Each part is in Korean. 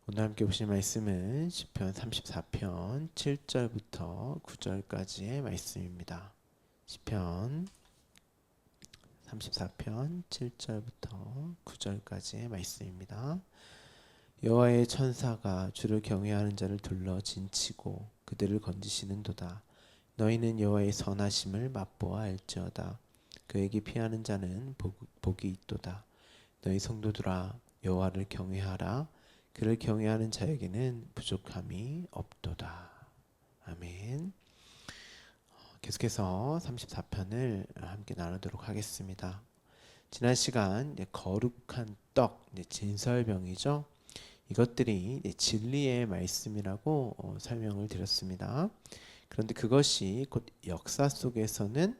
오늘 함께 보실 말씀은 시편 34편 7절부터 9절까지의 말씀입니다. 시편 34편 7절부터 9절까지의 말씀입니다. 여호와의 천사가 주를 경외하는 자를 둘러 진치고 그들을 건지시는도다. 너희는 여호와의 선하심을 맛보아 알지어다. 그에게 피하는 자는 복이 있도다. 너희 성도들아 여호와를 경외하라. 그를 경외하는 자에게는 부족함이 없도다. 아멘. 계속해서 34편을 함께 나누도록 하겠습니다. 지난 시간 거룩한 떡, 진설병이죠. 이것들이 진리의 말씀이라고 설명을 드렸습니다. 그런데 그것이 곧 역사 속에서는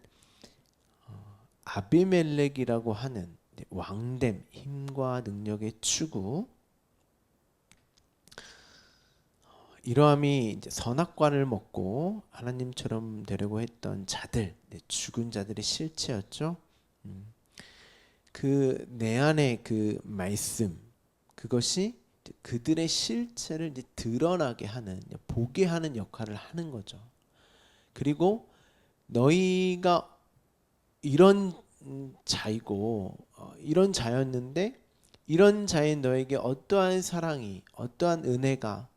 아비멜렉이라고 하는 왕됨, 힘과 능력의 추구, 이러함이 이제 선악과를 먹고 하나님처럼 되려고 했던 자들, 죽은 자들의 실체였죠. 그 내 안에 그 말씀, 그것이 그들의 실체를 이제 드러나게 하는, 보게 하는 역할을 하는 거죠. 그리고 너희가 이런 자이고 이런 자였는데 이런 자인 너에게 어떠한 사랑이, 어떠한 은혜가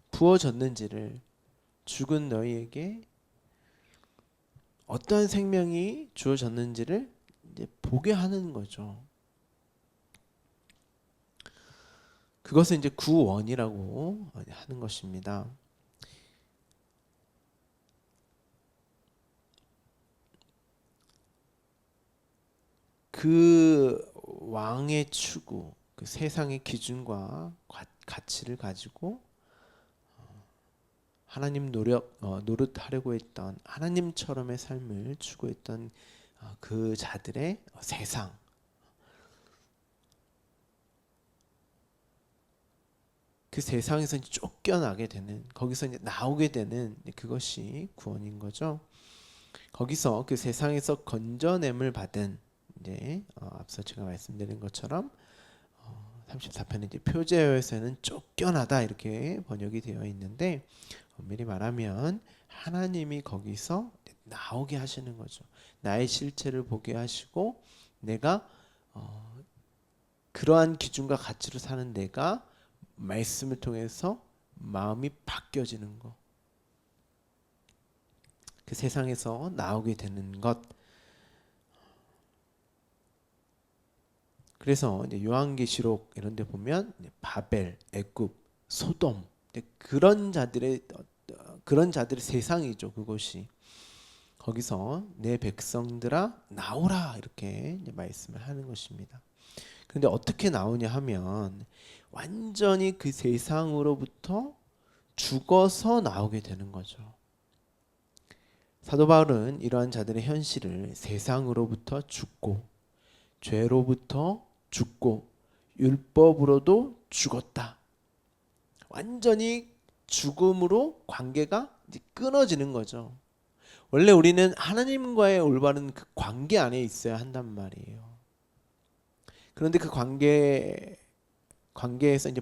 부어졌는지를, 죽은 너희에게 어떠한 생명이 주어졌는지를 이제 보게 하는 거죠. 그것은 이제 구원이라고 하는 것입니다. 그 왕의 추구, 그 세상의 기준과 가치를 가지고 하나님 노릇하려고 했던, 하나님처럼의 삶을 추구했던 그 자들의 세상, 그 세상에서 이제 쫓겨나게 되는, 거기서 이제 나오게 되는, 그것이 구원인 거죠. 거기서 그 세상에서 건져냄을 받은, 이제 앞서 제가 말씀드린 것처럼 34편의 이제 표제어에서는 쫓겨나다 이렇게 번역이 되어 있는데, 엄밀히 말하면 하나님이 거기서 나오게 하시는 거죠. 나의 실체를 보게 하시고, 내가 그러한 기준과 가치로 사는 내가 말씀을 통해서 마음이 바뀌어지는 것, 그 세상에서 나오게 되는 것. 그래서 이제 요한계시록 이런 데 보면 바벨, 애굽, 소돔, 그런 자들의 세상이죠. 그것이 거기서 내 백성들아 나오라 이렇게 이제 말씀을 하는 것입니다. 그런데 어떻게 나오냐 하면 완전히 그 세상으로부터 죽어서 나오게 되는 거죠. 사도 바울은 이러한 자들의 현실을 세상으로부터 죽고, 죄로부터 죽고, 율법으로도 죽었다, 완전히 죽음으로 관계가 이제 끊어지는 거죠. 원래 우리는 하나님과의 올바른 그 관계 안에 있어야 한단 말이에요. 그런데 그 관계에서 이제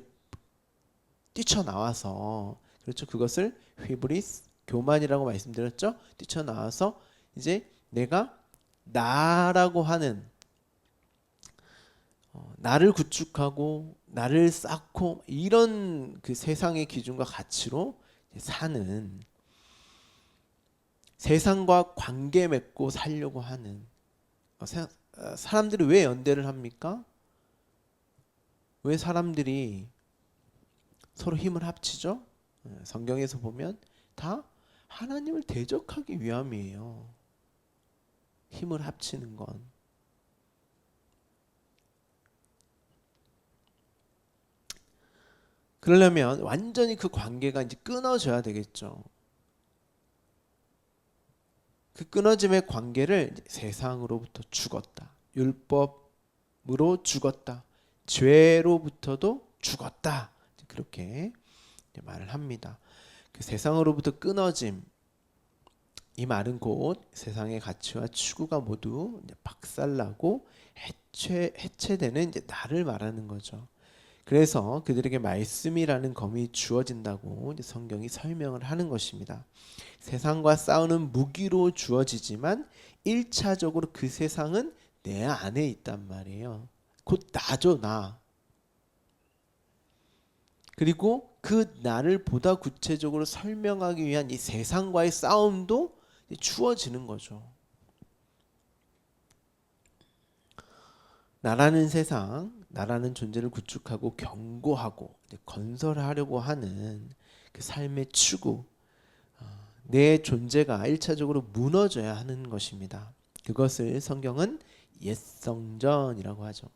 뛰쳐나와서, 그렇죠, 그것을 휘브리스, 교만이라고 말씀드렸죠. 뛰쳐나와서 이제 내가 나라고 하는, 나를 구축하고 나를 쌓고 이런 그 세상의 기준과 가치로 사는, 세상과 관계 맺고 살려고 하는, 사람들이 왜 연대를 합니까? 왜 사람들이 서로 힘을 합치죠? 성경에서 보면 다 하나님을 대적하기 위함이에요. 힘을 합치는 건. 그러려면 완전히 그 관계가 이제 끊어져야 되겠죠. 그 끊어짐의 관계를 세상으로부터 죽었다, 율법으로 죽었다, 죄로부터도 죽었다, 그렇게 말을 합니다. 그 세상으로부터 끊어짐, 이 말은 곧 세상의 가치와 추구가 모두 박살나고 해체되는 이제 나를 말하는 거죠. 그래서 그들에게 말씀이라는 검이 주어진다고 이제 성경이 설명을 하는 것입니다. 세상과 싸우는 무기로 주어지지만 1차적으로 그 세상은 내 안에 있단 말이에요. 곧 나죠, 나. 그리고 그 나를 보다 구체적으로 설명하기 위한 이 세상과의 싸움도 주어지는 거죠. 나라는 세상, 나라는 존재를 구축하고 견고하고 건설하려고 하는 그 삶의 추구, 내 존재가 1차적으로 무너져야 하는 것입니다. 그것을 성경은 옛성전이라고 하죠.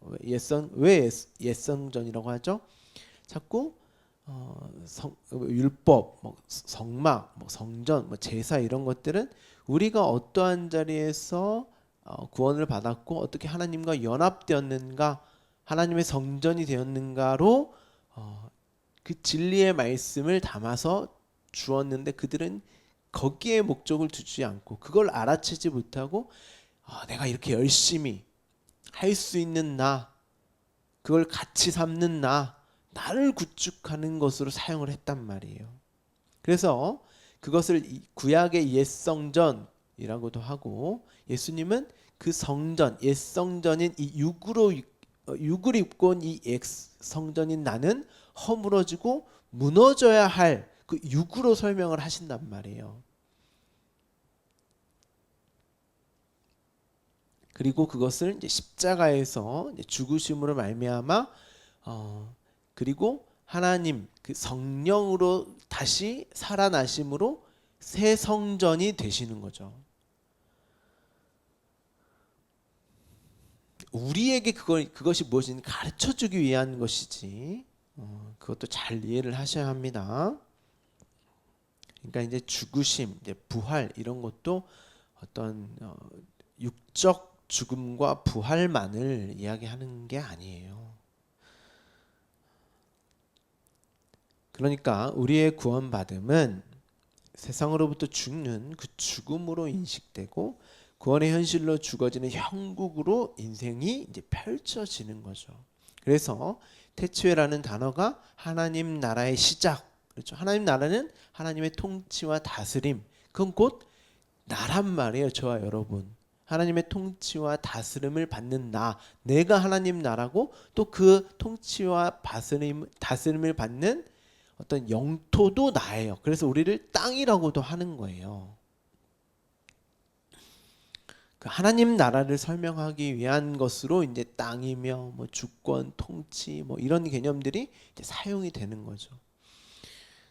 왜 옛성전이라고 하죠? 자꾸 율법, 성막, 성전, 제사 이런 것들은 우리가 어떠한 자리에서 구원을 받았고 어떻게 하나님과 연합되었는가, 하나님의 성전이 되었는가로 그 진리의 말씀을 담아서 주었는데 그들은 거기에 목적을 두지 않고 그걸 알아채지 못하고 내가 이렇게 열심히 할 수 있는 나, 그걸 가치 삼는 나를 구축하는 것으로 사용을 했단 말이에요. 그래서 그것을 구약의 옛성전이라고도 하고, 예수님은 그 성전, 옛성전인 이 육을 입고 온 이 옛성전인 나는 허물어지고 무너져야 할 그 육으로 설명을 하신단 말이에요. 그리고 그것을 이제 십자가에서 이제 죽으심으로 말미암아 그리고 하나님 그 성령으로 다시 살아나심으로 새 성전이 되시는 거죠. 우리에게 그것이 무엇인지 가르쳐주기 위한 것이지, 그것도 잘 이해를 하셔야 합니다. 그러니까 이제 죽으심, 이제 부활 이런 것도 어떤 육적 죽음과 부활만을 이야기하는 게 아니에요. 그러니까 우리의 구원받음은 세상으로부터 죽는 그 죽음으로 인식되고 구원의 현실로 죽어지는 형국으로 인생이 이제 펼쳐지는 거죠. 그래서 태초에라는 단어가 하나님 나라의 시작, 그렇죠. 하나님 나라는 하나님의 통치와 다스림, 그건 곧 나란 말이에요. 저와 여러분, 하나님의 통치와 다스림을 받는 내가 하나님 나라고, 또 그 통치와 다스림을 받는 어떤 영토도 나예요. 그래서 우리를 땅이라고도 하는 거예요. 그 하나님 나라를 설명하기 위한 것으로 이제 땅이며 주권, 통치 이런 개념들이 이제 사용이 되는 거죠.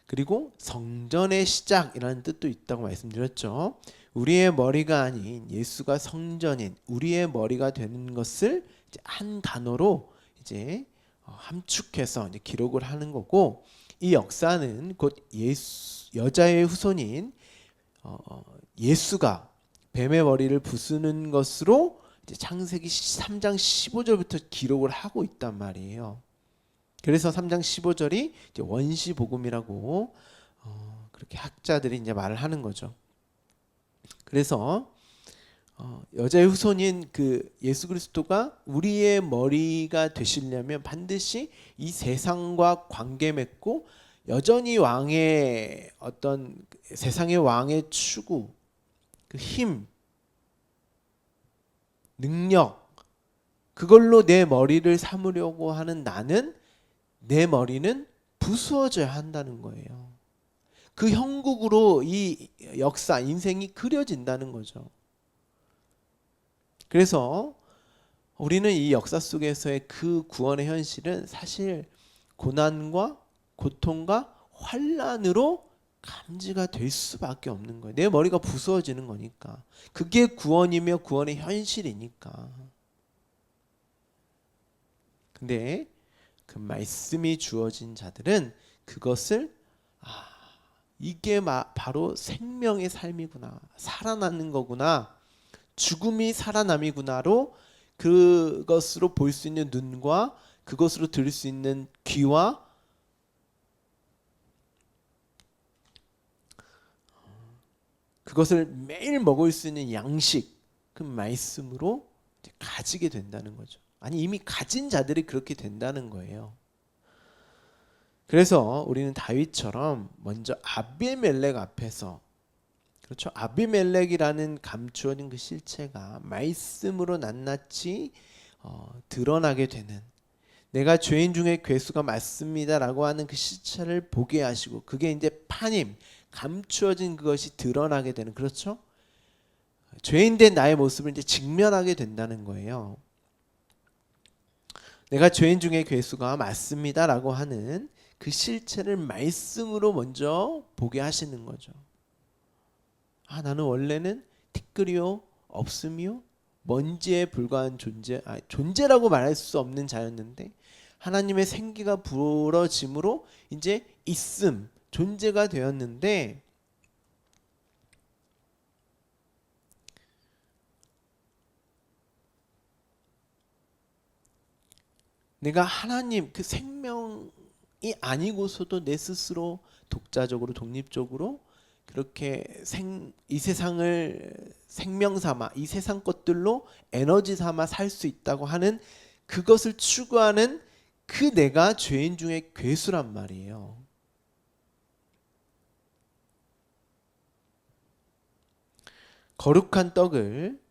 그리고 성전의 시작이라는 뜻도 있다고 말씀드렸죠. 우리의 머리가 아닌 예수가 성전인 우리의 머리가 되는 것을 이제 한 단어로 이제 함축해서 이제 기록을 하는 거고, 이 역사는 곧 여자의 후손인 예수가 뱀의 머리를 부수는 것으로 이제 창세기 3장 15절부터 기록을 하고 있단 말이에요. 그래서 3장 15절이 이제 원시 복음이라고 그렇게 학자들이 이제 말을 하는 거죠. 그래서 여자의 후손인 그 예수 그리스도가 우리의 머리가 되시려면 반드시 이 세상과 관계 맺고 여전히 왕의 어떤 세상의 왕의 추구, 그 힘, 능력, 그걸로 내 머리를 삼으려고 하는 나는, 내 머리는 부수어져야 한다는 거예요. 그 형국으로 이 역사, 인생이 그려진다는 거죠. 그래서 우리는 이 역사 속에서의 그 구원의 현실은 사실 고난과 고통과 환난으로 감지가 될 수밖에 없는 거예요. 내 머리가 부수어지는 거니까. 그게 구원이며 구원의 현실이니까. 근데 그 말씀이 주어진 자들은 그것을 이게 바로 생명의 삶이구나, 살아나는 거구나, 죽음이 살아남이구나로 그것으로 볼 수 있는 눈과 그것으로 들을 수 있는 귀와 그것을 매일 먹을 수 있는 양식, 그 말씀으로 가지게 된다는 거죠. 아니, 이미 가진 자들이 그렇게 된다는 거예요. 그래서 우리는 다윗처럼 먼저 아비멜렉 앞에서, 그렇죠, 아비멜렉이라는 감추어진 그 실체가 말씀으로 낱낱이 드러나게 되는, 내가 죄인 중에 괴수가 맞습니다라고 하는 그 실체를 보게 하시고, 그게 이제 파님, 감추어진 그것이 드러나게 되는, 그렇죠? 죄인된 나의 모습을 이제 직면하게 된다는 거예요. 내가 죄인 중에 괴수가 맞습니다라고 하는 그 실체를 말씀으로 먼저 보게 하시는 거죠. 아, 나는 원래는 티끌이요 없음이요 먼지에 불과한 존재라고 말할 수 없는 자였는데, 하나님의 생기가 불어짐으로 이제 있음, 존재가 되었는데, 내가 하나님 그 생명이 아니고서도 내 스스로 독자적으로 독립적으로 그렇게 이 세상을 생명 삼아, 이 세상 것들로 에너지 삼아 살 수 있다고 하는 그것을 추구하는 그 내가 죄인 중에 괴수란 말이에요. 거룩한 떡을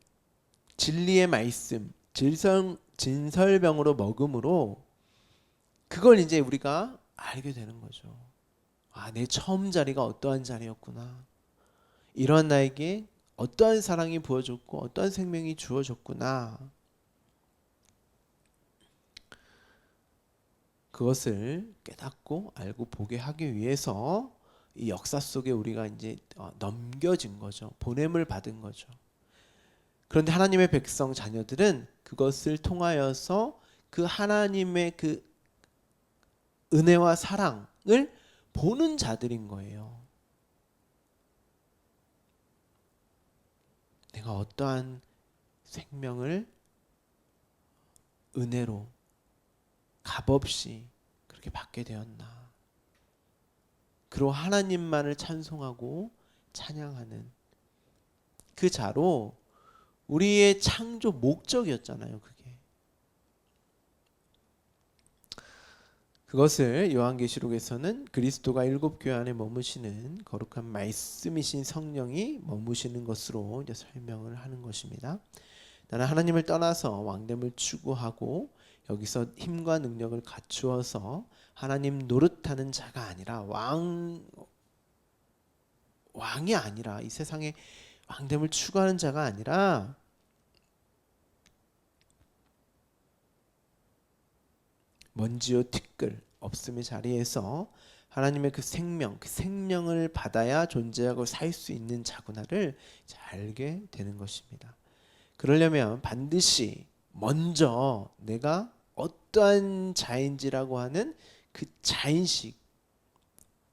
진리의 말씀, 진설병으로 먹음으로 그걸 이제 우리가 알게 되는 거죠. 아, 내 처음 자리가 어떠한 자리였구나. 이러한 나에게 어떠한 사랑이 부어졌고 어떠한 생명이 주어졌구나. 그것을 깨닫고 알고 보게 하기 위해서 이 역사 속에 우리가 이제 넘겨진 거죠. 보냄을 받은 거죠. 그런데 하나님의 백성 자녀들은 그것을 통하여서 그 하나님의 그 은혜와 사랑을 보는 자들인 거예요. 내가 어떠한 생명을 은혜로 값없이 그렇게 받게 되었나. 그리고 하나님만을 찬송하고 찬양하는 그 자로 우리의 창조 목적이었잖아요. 그것을 요한계시록에서는 그리스도가 일곱 교회 안에 머무시는 거룩한 말씀이신 성령이 머무시는 것으로 이제 설명을 하는 것입니다. 나는 하나님을 떠나서 왕됨을 추구하고 여기서 힘과 능력을 갖추어서 하나님 노릇하는 자가 아니라 왕이 아니라 이 세상에 왕됨을 추구하는 자가 아니라 먼지요 티끌 없음의 자리에서 하나님의 그 생명, 그 생명을 받아야 존재하고 살 수 있는 자구나를 알게 되는 것입니다. 그러려면 반드시 먼저 내가 어떠한 자인지라고 하는 그 자인식,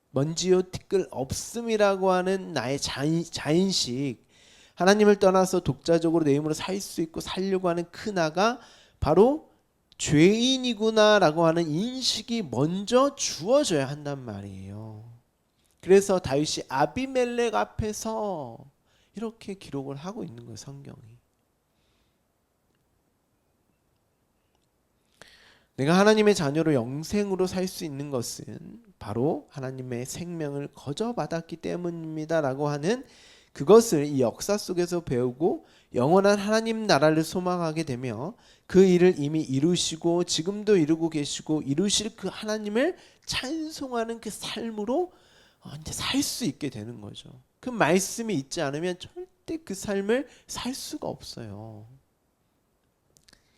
먼지요 티끌 없음이라고 하는 나의 자인식, 하나님을 떠나서 독자적으로 내 힘으로 살 수 있고 살려고 하는 그 나가 바로 죄인이구나라고 하는 인식이 먼저 주어져야 한단 말이에요. 그래서 다윗이 아비멜렉 앞에서 이렇게 기록을 하고 있는 거예요, 성경이. 내가 하나님의 자녀로 영생으로 살 수 있는 것은 바로 하나님의 생명을 거저 받았기 때문입니다라고 하는 그것을 이 역사 속에서 배우고 영원한 하나님 나라를 소망하게 되며 그 일을 이미 이루시고 지금도 이루고 계시고 이루실 그 하나님을 찬송하는 그 삶으로 이제 살 수 있게 되는 거죠. 그 말씀이 있지 않으면 절대 그 삶을 살 수가 없어요.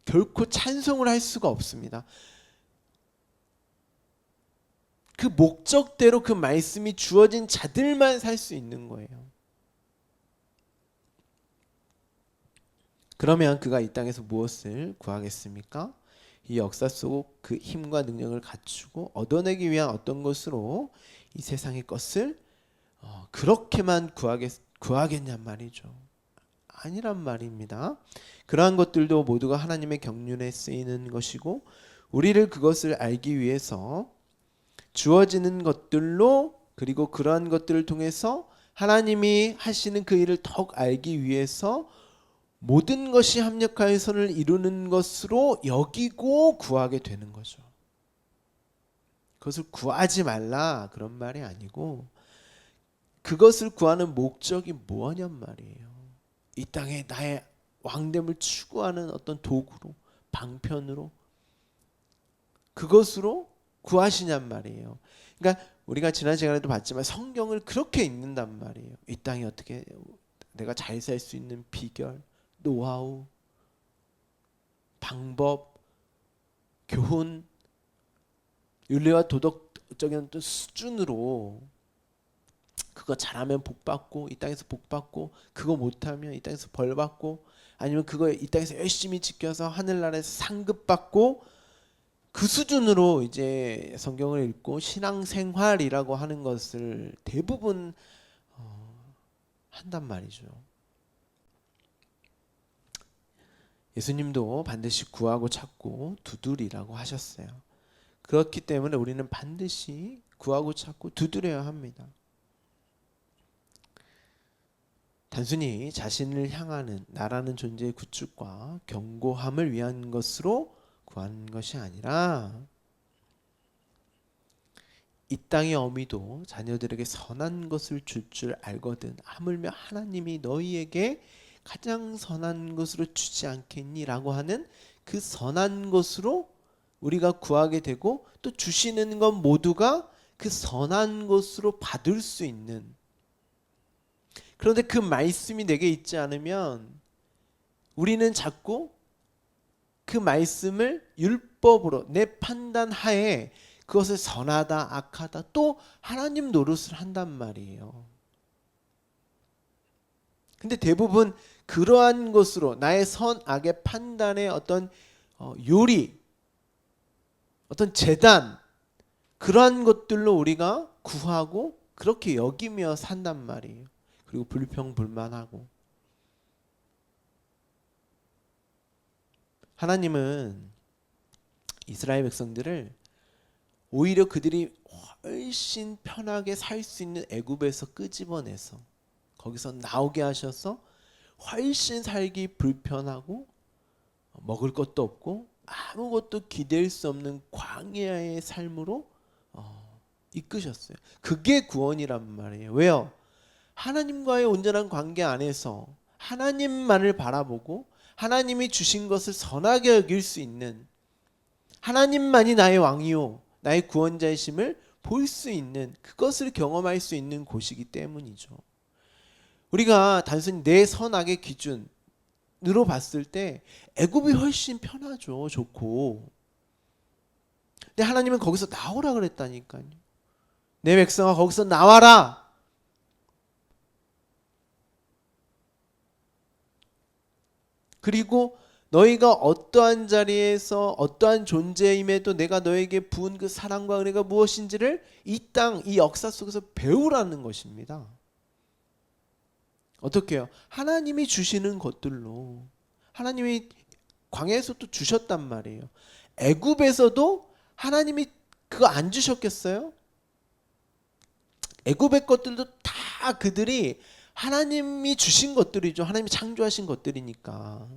결코 찬송을 할 수가 없습니다. 그 목적대로 그 말씀이 주어진 자들만 살 수 있는 거예요. 그러면 그가 이 땅에서 무엇을 구하겠습니까? 이 역사 속 그 힘과 능력을 갖추고 얻어내기 위한 어떤 것으로 이 세상의 것을 그렇게만 구하겠냔 말이죠. 아니란 말입니다. 그러한 것들도 모두가 하나님의 경륜에 쓰이는 것이고 우리를 그것을 알기 위해서 주어지는 것들로, 그리고 그러한 것들을 통해서 하나님이 하시는 그 일을 더욱 알기 위해서 모든 것이 합력하여 선을 이루는 것으로 여기고 구하게 되는 거죠. 그것을 구하지 말라 그런 말이 아니고 그것을 구하는 목적이 뭐냐는 말이에요. 이 땅에 나의 왕됨을 추구하는 어떤 도구로, 방편으로, 그것으로 구하시냔 말이에요. 그러니까 우리가 지난 시간에도 봤지만 성경을 그렇게 읽는단 말이에요. 이 땅에 어떻게 내가 잘 살 수 있는 비결, 노하우, 방법, 교훈, 윤리와 도덕적인 어떤 수준으로 그거 잘하면 복 받고 이 땅에서 복 받고 그거 못하면 이 땅에서 벌 받고 아니면 그거 이 땅에서 열심히 지켜서 하늘나라에서 상급 받고 그 수준으로 이제 성경을 읽고 신앙생활이라고 하는 것을 대부분 한단 말이죠. 예수님도 반드시 구하고 찾고 두드리라고 하셨어요. 그렇기 때문에 우리는 반드시 구하고 찾고 두드려야 합니다. 단순히 자신을 향하는 나라는 존재의 구축과 견고함을 위한 것으로 구하는 것이 아니라 이 땅의 어미도 자녀들에게 선한 것을 줄 알거든 하물며 하나님이 너희에게 가장 선한 것으로 주지 않겠니? 라고 하는 그 선한 것으로 우리가 구하게 되고 또 주시는 것 모두가 그 선한 것으로 받을 수 있는, 그런데 그 말씀이 내게 있지 않으면 우리는 자꾸 그 말씀을 율법으로 내 판단 하에 그것을 선하다 악하다 또 하나님 노릇을 한단 말이에요. 근데 대부분 그러한 것으로 나의 선악의 판단의 어떤 요리, 어떤 재단, 그러한 것들로 우리가 구하고 그렇게 여기며 산단 말이에요. 그리고 불평불만하고. 하나님은 이스라엘 백성들을 오히려 그들이 훨씬 편하게 살 수 있는 애굽에서 끄집어내서 거기서 나오게 하셔서 훨씬 살기 불편하고 먹을 것도 없고 아무것도 기댈 수 없는 광야의 삶으로 이끄셨어요. 그게 구원이란 말이에요. 왜요? 하나님과의 온전한 관계 안에서 하나님만을 바라보고 하나님이 주신 것을 선하게 여길 수 있는, 하나님만이 나의 왕이요 나의 구원자이심을 볼 수 있는, 그것을 경험할 수 있는 곳이기 때문이죠. 우리가 단순히 내 선악의 기준으로 봤을 때 애굽이 훨씬 편하죠. 좋고. 근데 하나님은 거기서 나오라 그랬다니까요. 내 백성아 거기서 나와라. 그리고 너희가 어떠한 자리에서 어떠한 존재임에도 내가 너에게 부은 그 사랑과 은혜가 무엇인지를 이 땅, 이 역사 속에서 배우라는 것입니다. 어떻게 해요? 하나님이 주시는 것들로. 하나님이 광야에서도 주셨단 말이에요. 애굽에서도 하나님이 그거 안 주셨겠어요? 애굽의 것들도 다 그들이 하나님이 주신 것들이죠. 하나님이 창조하신 것들이니까.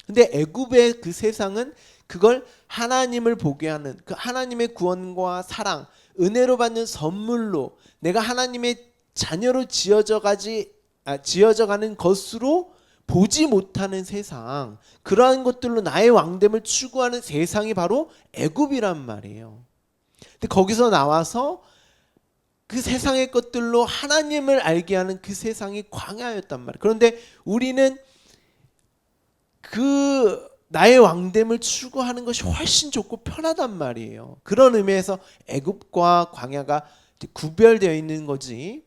근데 애굽의 그 세상은 그걸 하나님을 보게 하는, 그 하나님의 구원과 사랑, 은혜로 받는 선물로 내가 하나님의 자녀로 지어져 가는 것으로 보지 못하는 세상, 그러한 것들로 나의 왕됨을 추구하는 세상이 바로 애굽이란 말이에요. 근데 거기서 나와서 그 세상의 것들로 하나님을 알게 하는 그 세상이 광야였단 말이에요. 그런데 우리는 그 나의 왕됨을 추구하는 것이 훨씬 좋고 편하단 말이에요. 그런 의미에서 애굽과 광야가 구별되어 있는 거지.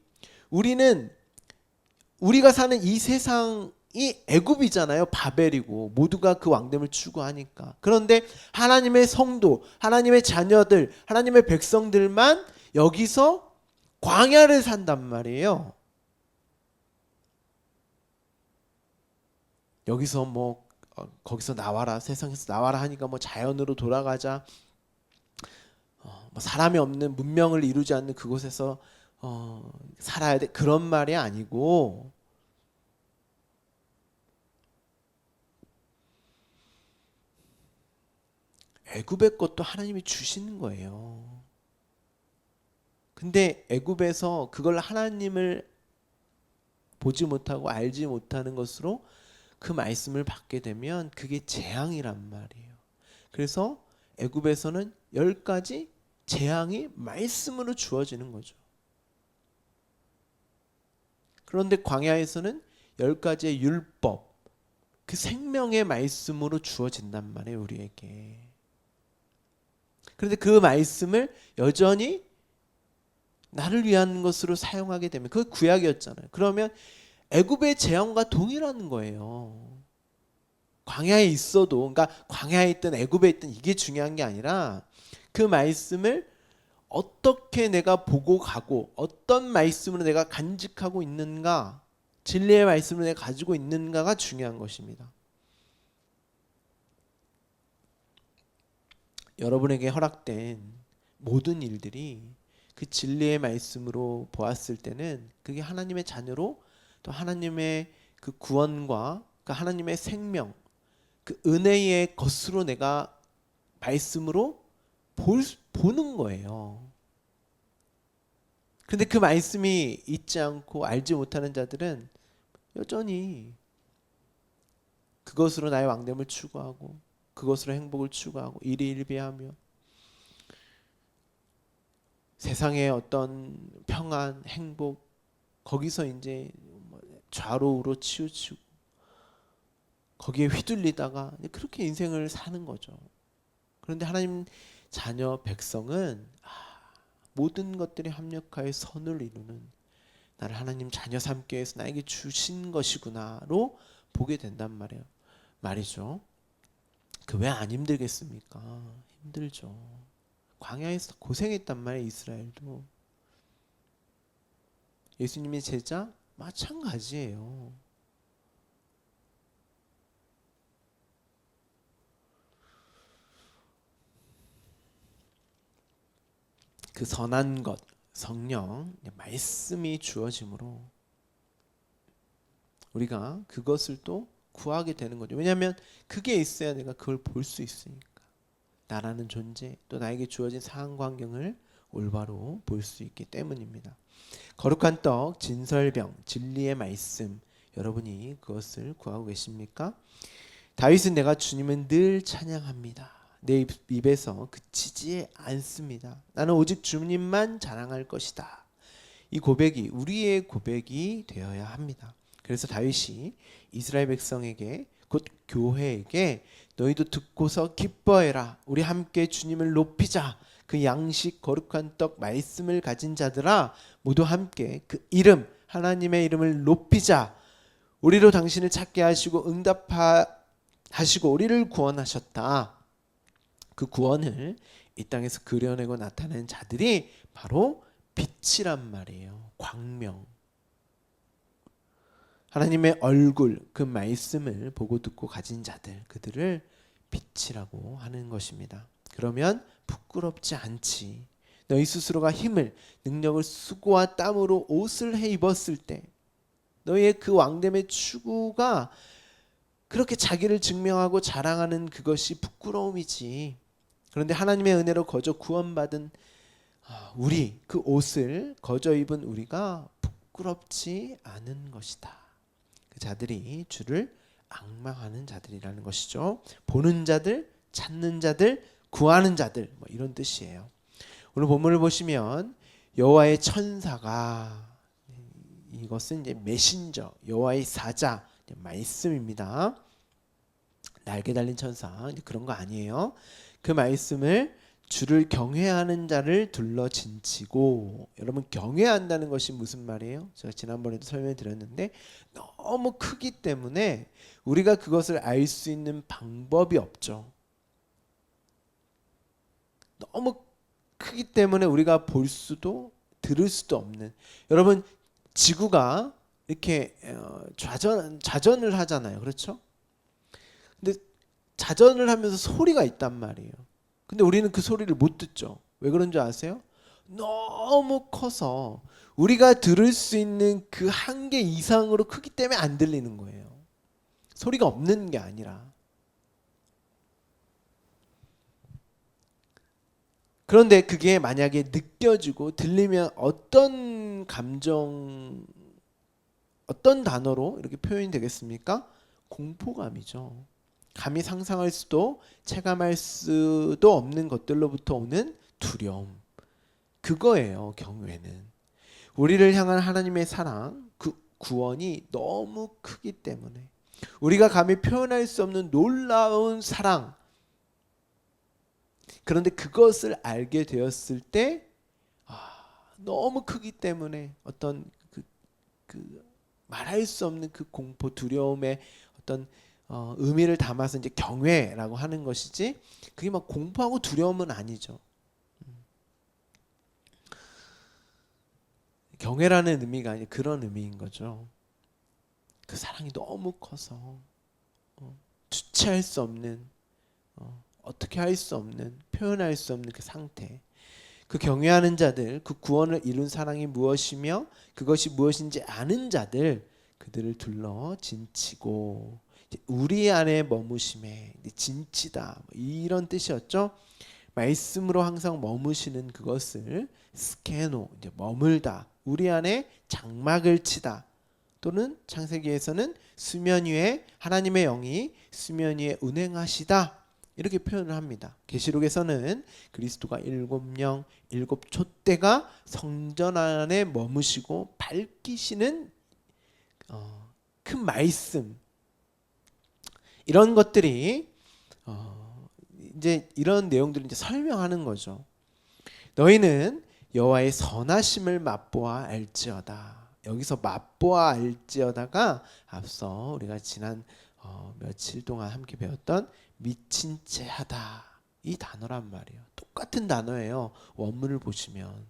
우리가 사는 이 세상이 애굽이잖아요. 바벨이고 모두가 그 왕됨을 추구하니까. 그런데 하나님의 성도, 하나님의 자녀들, 하나님의 백성들만 여기서 광야를 산단 말이에요. 여기서 뭐 거기서 나와라, 세상에서 나와라 하니까 뭐 자연으로 돌아가자, 뭐 사람이 없는 문명을 이루지 않는 그곳에서 살아야 돼, 그런 말이 아니고 애굽의 것도 하나님이 주시는 거예요. 근데 애굽에서 그걸 하나님을 보지 못하고 알지 못하는 것으로 그 말씀을 받게 되면 그게 재앙이란 말이에요. 그래서 애굽에서는 10가지 재앙이 말씀으로 주어지는 거죠. 그런데 광야에서는 10가지의 율법, 그 생명의 말씀으로 주어진단 말이에요, 우리에게. 그런데 그 말씀을 여전히 나를 위한 것으로 사용하게 되면, 그게 구약이었잖아요. 그러면 애굽의 재앙과 동일한 거예요. 광야에 있어도, 그러니까 광야에 있든 애굽에 있든 이게 중요한 게 아니라 그 말씀을 어떻게 내가 보고 가고 어떤 말씀으로 내가 간직하고 있는가, 진리의 말씀을 내가 가지고 있는가가 중요한 것입니다. 여러분에게 허락된 모든 일들이 그 진리의 말씀으로 보았을 때는 그게 하나님의 자녀로, 또 하나님의 그 구원과 그 하나님의 생명, 그 은혜의 것으로 내가 말씀으로 보는 거예요. 근데 그 말씀이 있지 않고 알지 못하는 자들은 여전히 그것으로 나의 왕됨을 추구하고 그것으로 행복을 추구하고 일희일비하며 세상의 어떤 평안, 행복, 거기서 이제 좌로우로 치우치고 거기에 휘둘리다가 그렇게 인생을 사는 거죠. 그런데 하나님 자녀 백성은 모든 것들이 합력하여 선을 이루는, 나를 하나님 자녀 삼기 위해서 나에게 주신 것이구나로 보게 된단 말이죠. 그 왜 안 힘들겠습니까? 힘들죠. 광야에서 고생했단 말이에요, 이스라엘도. 예수님의 제자 마찬가지예요. 그 선한 것, 성령, 말씀이 주어짐으로 우리가 그것을 또 구하게 되는 거죠. 왜냐하면 그게 있어야 내가 그걸 볼 수 있으니까. 나라는 존재, 또 나에게 주어진 상황 환경을 올바로 볼 수 있기 때문입니다. 거룩한 떡, 진설병, 진리의 말씀, 여러분이 그것을 구하고 계십니까? 다윗은 내가 주님은 늘 찬양합니다. 내 입에서 그치지 않습니다. 나는 오직 주님만 자랑할 것이다. 이 고백이 우리의 고백이 되어야 합니다. 그래서 다윗이 이스라엘 백성에게, 곧 교회에게 너희도 듣고서 기뻐해라. 우리 함께 주님을 높이자. 그 양식 거룩한 떡 말씀을 가진 자들아 모두 함께 그 이름 하나님의 이름을 높이자. 우리로 당신을 찾게 하시고 응답하시고 우리를 구원하셨다. 그 구원을 이 땅에서 그려내고 나타낸 자들이 바로 빛이란 말이에요. 광명. 하나님의 얼굴, 그 말씀을 보고 듣고 가진 자들, 그들을 빛이라고 하는 것입니다. 그러면 부끄럽지 않지. 너희 스스로가 힘을, 능력을 수고와 땀으로 옷을 해 입었을 때 너희의 그 왕됨의 추구가 그렇게 자기를 증명하고 자랑하는 그것이 부끄러움이지. 그런데 하나님의 은혜로 거저 구원받은 우리, 그 옷을 거저 입은 우리가 부끄럽지 않은 것이다. 그 자들이 주를 앙망하는 자들이라는 것이죠. 보는 자들, 찾는 자들, 구하는 자들, 이런 뜻이에요. 오늘 본문을 보시면 여호와의 천사가, 이것은 이제 메신저, 여호와의 사자, 말씀입니다. 날개 달린 천사, 그런 거 아니에요. 그 말씀을 주를 경외하는 자를 둘러 진치고, 여러분 경외한다는 것이 무슨 말이에요? 제가 지난번에도 설명드렸는데 너무 크기 때문에 우리가 그것을 알 수 있는 방법이 없죠. 너무 크기 때문에 우리가 볼 수도 들을 수도 없는. 여러분 지구가 이렇게 자전을 하잖아요. 그렇죠? 근데 자전을 하면서 소리가 있단 말이에요. 근데 우리는 그 소리를 못 듣죠. 왜 그런 줄 아세요? 너무 커서 우리가 들을 수 있는 그 한계 이상으로 크기 때문에 안 들리는 거예요. 소리가 없는 게 아니라. 그런데 그게 만약에 느껴지고 들리면 어떤 감정, 어떤 단어로 이렇게 표현이 되겠습니까? 공포감이죠. 감히 상상할 수도 체감할 수도 없는 것들로부터 오는 두려움. 그거예요, 경외는. 우리를 향한 하나님의 사랑, 그 구원이 너무 크기 때문에, 우리가 감히 표현할 수 없는 놀라운 사랑, 그런데 그것을 알게 되었을 때 너무 크기 때문에 어떤 그 말할 수 없는 그 공포, 두려움의 어떤 의미를 담아서 이제 경외라고 하는 것이지, 그게 막 공포하고 두려움은 아니죠. 경외라는 의미가 아니 그런 의미인 거죠. 그 사랑이 너무 커서 주체할 수 없는, 어떻게 할 수 없는, 표현할 수 없는 그 상태. 그 경외하는 자들, 그 구원을 이룬 사랑이 무엇이며 그것이 무엇인지 아는 자들, 그들을 둘러 진치고, 우리 안에 머무심에 진치다, 이런 뜻이었죠. 말씀으로 항상 머무시는 그것을 스케노, 이제 머물다, 우리 안에 장막을 치다, 또는 창세기에서는 수면 위에 하나님의 영이 수면 위에 운행하시다, 이렇게 표현을 합니다. 계시록에서는 그리스도가 일곱 영, 일곱 촛대가 성전 안에 머무시고 밝히시는 큰 말씀, 이런 것들이 이제 이런 내용들을 이제 설명하는 거죠. 너희는 여호와의 선하심을 맛보아 알지어다. 여기서 맛보아 알지어다가 앞서 우리가 지난 며칠 동안 함께 배웠던 미친 채 하다, 이 단어란 말이에요. 똑같은 단어예요. 원문을 보시면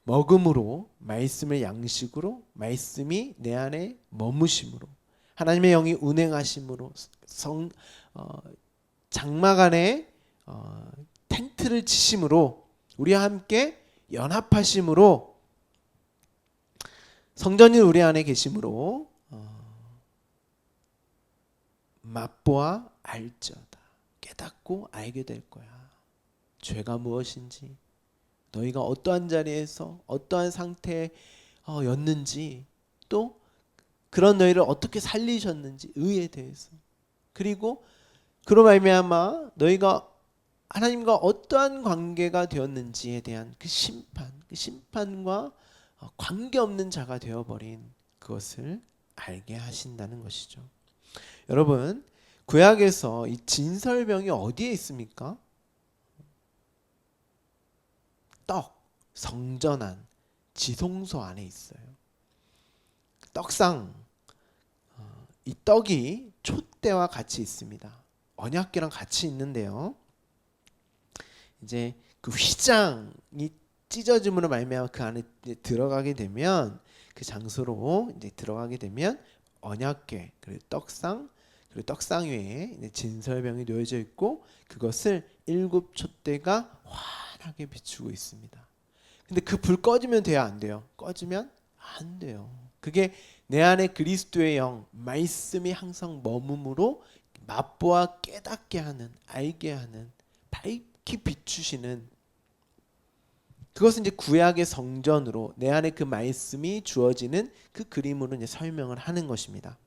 먹음으로, 말씀을 양식으로, 말씀이 내 안에 머무심으로, 하나님의 영이 운행하심으로, 장막 안에 텐트를 치심으로, 우리와 함께 연합하심으로, 성전이 우리 안에 계심으로 맛보아 알지어다. 깨닫고 알게 될 거야. 죄가 무엇인지, 너희가 어떠한 자리에서 어떠한 상태였는지, 또 그런 너희를 어떻게 살리셨는지, 의에 대해서, 그리고 그로 말미암아 너희가 하나님과 어떠한 관계가 되었는지에 대한 그 심판, 그 심판과 관계없는 자가 되어버린 그것을 알게 하신다는 것이죠. 여러분, 구약에서 이 진설병이 어디에 있습니까? 떡, 성전 안, 지성소 안에 있어요. 떡상, 이 떡이 촛대와 같이 있습니다. 언약궤랑 같이 있는데요, 이제 그 휘장이 찢어짐으로 말미암아 그 안에 들어가게 되면, 그 장소로 이제 들어가게 되면 언약궤, 그리고 떡상, 그리고 떡상 위에 진설병이 놓여져 있고, 그것을 일곱 촛대가 환하게 비추고 있습니다. 근데 그 불 꺼지면 돼요, 안 돼요? 꺼지면 안 돼요. 그게 내 안에 그리스도의 영, 말씀이 항상 머금으로 맛보아 깨닫게 하는, 알게 하는, 밝히 비추시는, 그것은 이제 구약의 성전으로 내 안에 그 말씀이 주어지는 그 그림으로 이제 설명을 하는 것입니다.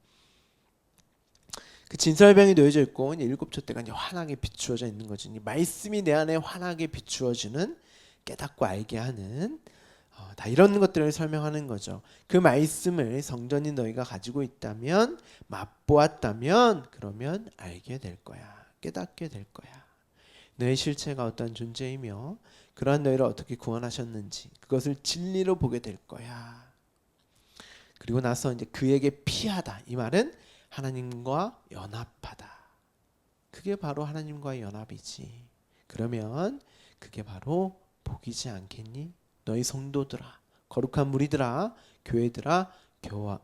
그 진설병이 놓여져 있고 일곱 촛대가 이제 환하게 비추어져 있는 거지. 말씀이 내 안에 환하게 비추어주는, 깨닫고 알게 하는, 다 이런 것들을 설명하는 거죠. 그 말씀을 성전이 너희가 가지고 있다면, 맛보았다면, 그러면 알게 될 거야. 깨닫게 될 거야. 너의 실체가 어떤 존재이며 그러한 너희를 어떻게 구원하셨는지, 그것을 진리로 보게 될 거야. 그리고 나서 이제 그에게 피하다, 이 말은 하나님과 연합하다. 그게 바로 하나님과의 연합이지. 그러면 그게 바로 복이지 않겠니? 너희 성도들아, 거룩한 무리들아, 교회들아,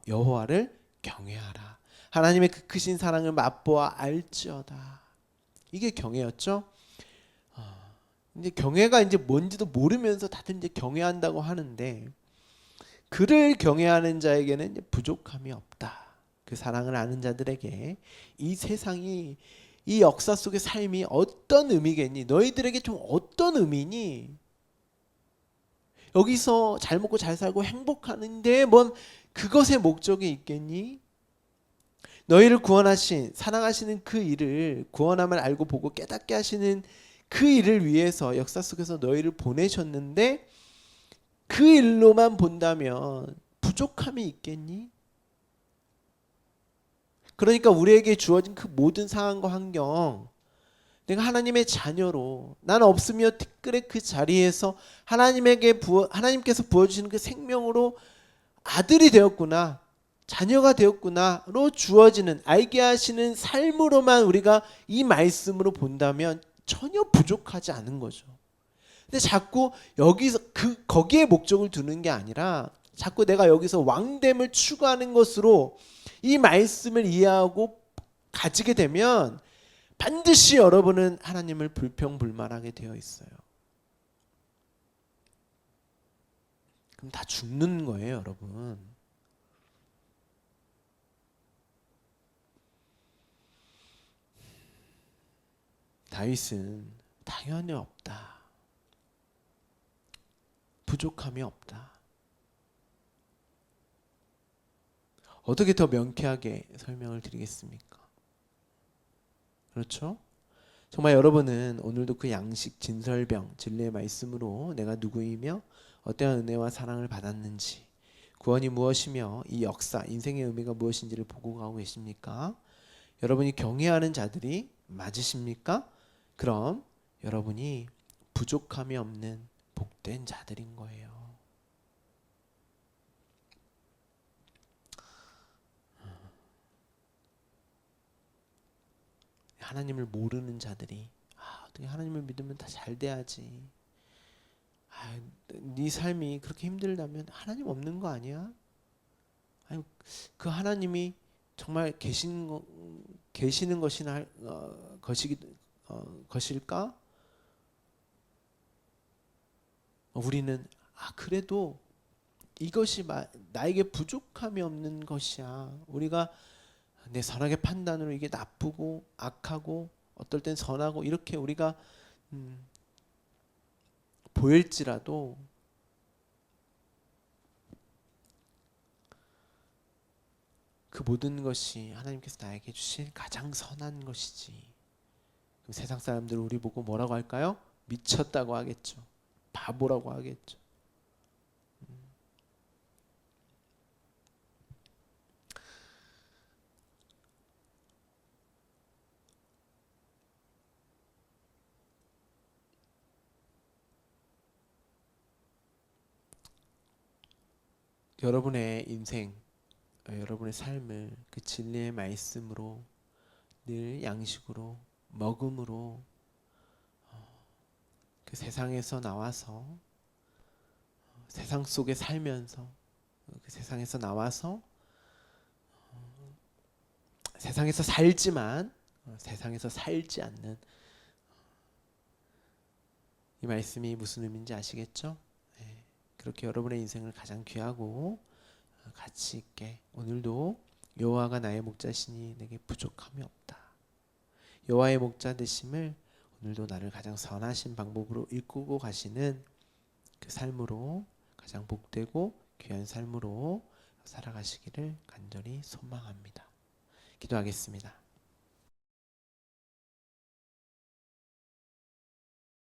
여호와를 경외하라. 하나님의 그 크신 사랑을 맛보아 알지어다. 이게 경외였죠. 이제 경외가 이제 뭔지도 모르면서 다들 이제 경외한다고 하는데, 그를 경외하는 자에게는 이제 부족함이 없다. 그 사랑을 아는 자들에게 이 세상이 이 역사 속의 삶이 어떤 의미겠니? 너희들에게 좀 어떤 의미니? 여기서 잘 먹고 잘 살고 행복하는데 뭔 그것의 목적이 있겠니? 너희를 구원하신 사랑하시는 그 일을 구원함을 알고 보고 깨닫게 하시는 그 일을 위해서 역사 속에서 너희를 보내셨는데 그 일로만 본다면 부족함이 있겠니? 그러니까 우리에게 주어진 그 모든 상황과 환경, 내가 하나님의 자녀로 난 없으며 티끌의 그 자리에서 하나님께서 부어주시는 그 생명으로 아들이 되었구나, 자녀가 되었구나로 주어지는 알게 하시는 삶으로만 우리가 이 말씀으로 본다면 전혀 부족하지 않은 거죠. 근데 자꾸 여기서 거기에 목적을 두는 게 아니라 자꾸 내가 여기서 왕됨을 추구하는 것으로 이 말씀을 이해하고 가지게 되면 반드시 여러분은 하나님을 불평불만하게 되어 있어요. 그럼 다 죽는 거예요, 여러분. 다윗은 당연히 없다. 부족함이 없다. 어떻게 더 명쾌하게 설명을 드리겠습니까? 그렇죠? 정말 여러분은 오늘도 그 양식 진설병 진리의 말씀으로 내가 누구이며 어떠한 은혜와 사랑을 받았는지, 구원이 무엇이며 이 역사 인생의 의미가 무엇인지를 보고 가고 계십니까? 여러분이 경외하는 자들이 맞으십니까? 그럼 여러분이 부족함이 없는 복된 자들인 거예요. 하나님을 모르는 자들이 어떻게 하나님을 믿으면 다 잘 돼야지. 네 삶이 그렇게 힘들다면 하나님 없는 거 아니야? 아니, 그 하나님이 정말 계시는 것이나 것일까? 우리는 그래도 이것이 나에게 부족함이 없는 것이야. 우리가 내 선악의 판단으로 이게 나쁘고 악하고 어떨 땐 선하고 이렇게 우리가 보일지라도 그 모든 것이 하나님께서 나에게 주신 가장 선한 것이지. 그럼 세상 사람들은 우리 보고 뭐라고 할까요? 미쳤다고 하겠죠. 바보라고 하겠죠. 여러분의 인생, 여러분의 삶을 그 진리의 말씀으로 늘 양식으로 먹음으로 그 세상에서 나와서 세상 속에 살면서 그 세상에서 나와서 세상에서 살지만 세상에서 살지 않는, 이 말씀이 무슨 의미인지 아시겠죠? 네. 그렇게 여러분의 인생을 가장 귀하고 가치 있게 오늘도 여호와가 나의 목자시니 내게 부족함이 없다. 여호와의 목자 되심을 오늘도 나를 가장 선하신 방법으로 이끌고 가시는 그 삶으로 가장 복되고 귀한 삶으로 살아가시기를 간절히 소망합니다. 기도하겠습니다.